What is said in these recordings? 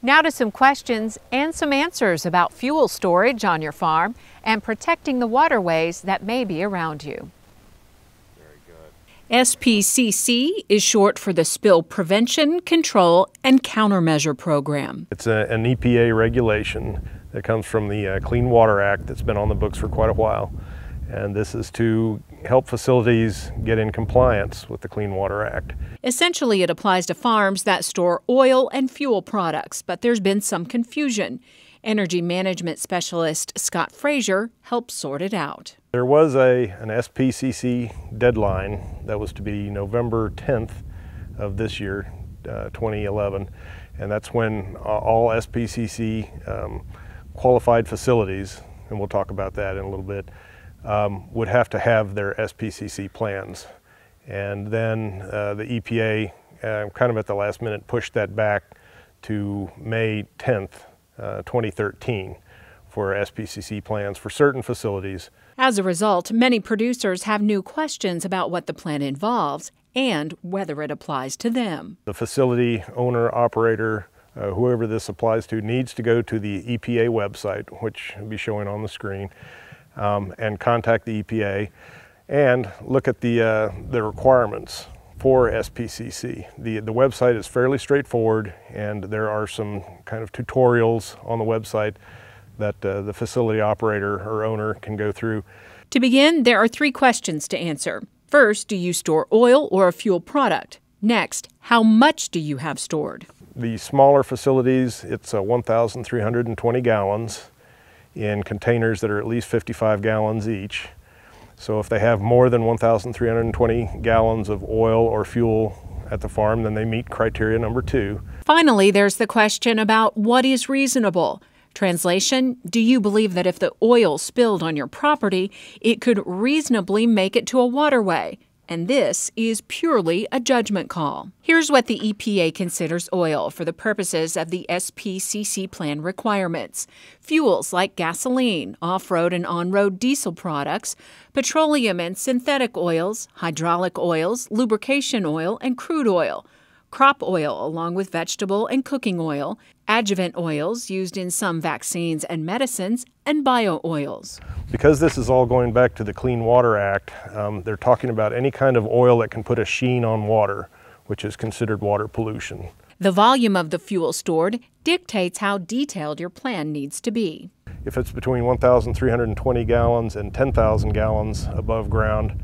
Now to some questions and some answers about fuel storage on your farm and protecting the waterways that may be around you. Very good. SPCC is short for the Spill Prevention, Control, and Countermeasure Program. It's an EPA regulation that comes from the Clean Water Act that's been on the books for quite a while. And this is to help facilities get in compliance with the Clean Water Act. Essentially, it applies to farms that store oil and fuel products, but there's been some confusion. Energy management specialist Scott Fraizer helps sort it out. There was an SPCC deadline that was to be November 10th of this year, 2011, and that's when all SPCC qualified facilities, and we'll talk about that in a little bit, would have to have their SPCC plans. And then the EPA, kind of at the last minute, pushed that back to May 10th, 2013 for SPCC plans for certain facilities. As a result, many producers have new questions about what the plan involves and whether it applies to them. The facility owner, operator, whoever this applies to, needs to go to the EPA website, which will be showing on the screen, and contact the EPA and look at the requirements for SPCC. The website is fairly straightforward, and there are some kind of tutorials on the website that the facility operator or owner can go through. To begin, there are 3 questions to answer. First, do you store oil or a fuel product? Next, how much do you have stored? The smaller facilities, it's 1,320 gallons in containers that are at least 55 gallons each. So if they have more than 1,320 gallons of oil or fuel at the farm, then they meet criteria number 2. Finally, there's the question about what is reasonable. Translation, do you believe that if the oil spilled on your property, it could reasonably make it to a waterway? And this is purely a judgment call. Here's what the EPA considers oil for the purposes of the SPCC plan requirements. Fuels like gasoline, off-road and on-road diesel products, petroleum and synthetic oils, hydraulic oils, lubrication oil, and crude oil. Crop oil along with vegetable and cooking oil, adjuvant oils used in some vaccines and medicines, and bio-oils. Because this is all going back to the Clean Water Act, they're talking about any kind of oil that can put a sheen on water, which is considered water pollution. The volume of the fuel stored dictates how detailed your plan needs to be. If it's between 1,320 gallons and 10,000 gallons above ground,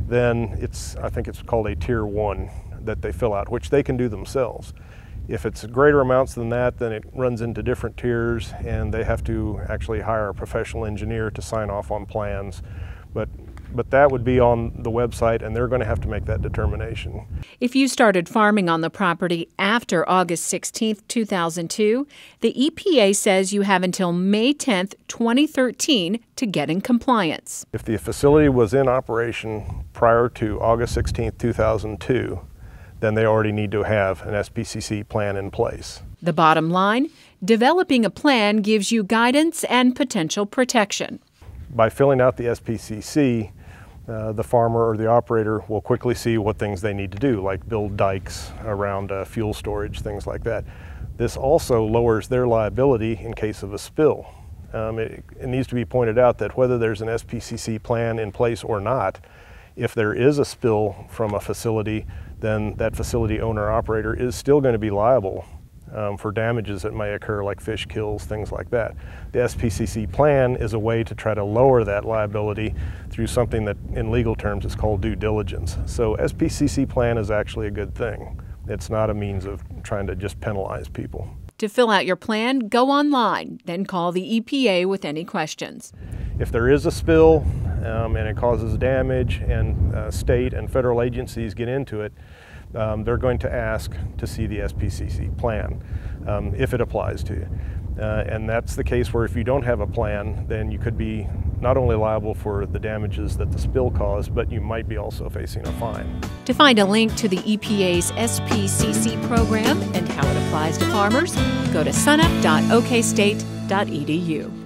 then I think it's called a Tier 1 that they fill out, which they can do themselves. If it's greater amounts than that, then it runs into different tiers, and they have to actually hire a professional engineer to sign off on plans. But that would be on the website, and they're going to have to make that determination. If you started farming on the property after August 16, 2002, the EPA says you have until May 10, 2013 to get in compliance. If the facility was in operation prior to August 16, 2002, then they already need to have an SPCC plan in place. The bottom line, developing a plan gives you guidance and potential protection. By filling out the SPCC, the farmer or the operator will quickly see what things they need to do, like build dikes around fuel storage, things like that. This also lowers their liability in case of a spill. It needs to be pointed out that whether there's an SPCC plan in place or not, if there is a spill from a facility, then that facility owner-operator is still going to be liable for damages that may occur, like fish kills, things like that. The SPCC plan is a way to try to lower that liability through something that in legal terms is called due diligence. So SPCC plan is actually a good thing. It's not a means of trying to just penalize people. To fill out your plan, go online, then call the EPA with any questions. If there is a spill and it causes damage and state and federal agencies get into it, they're going to ask to see the SPCC plan if it applies to you. And that's the case where if you don't have a plan, then you could be not only liable for the damages that the spill caused, but you might be also facing a fine. To find a link to the EPA's SPCC program and how it applies to farmers, go to sunup.okstate.edu.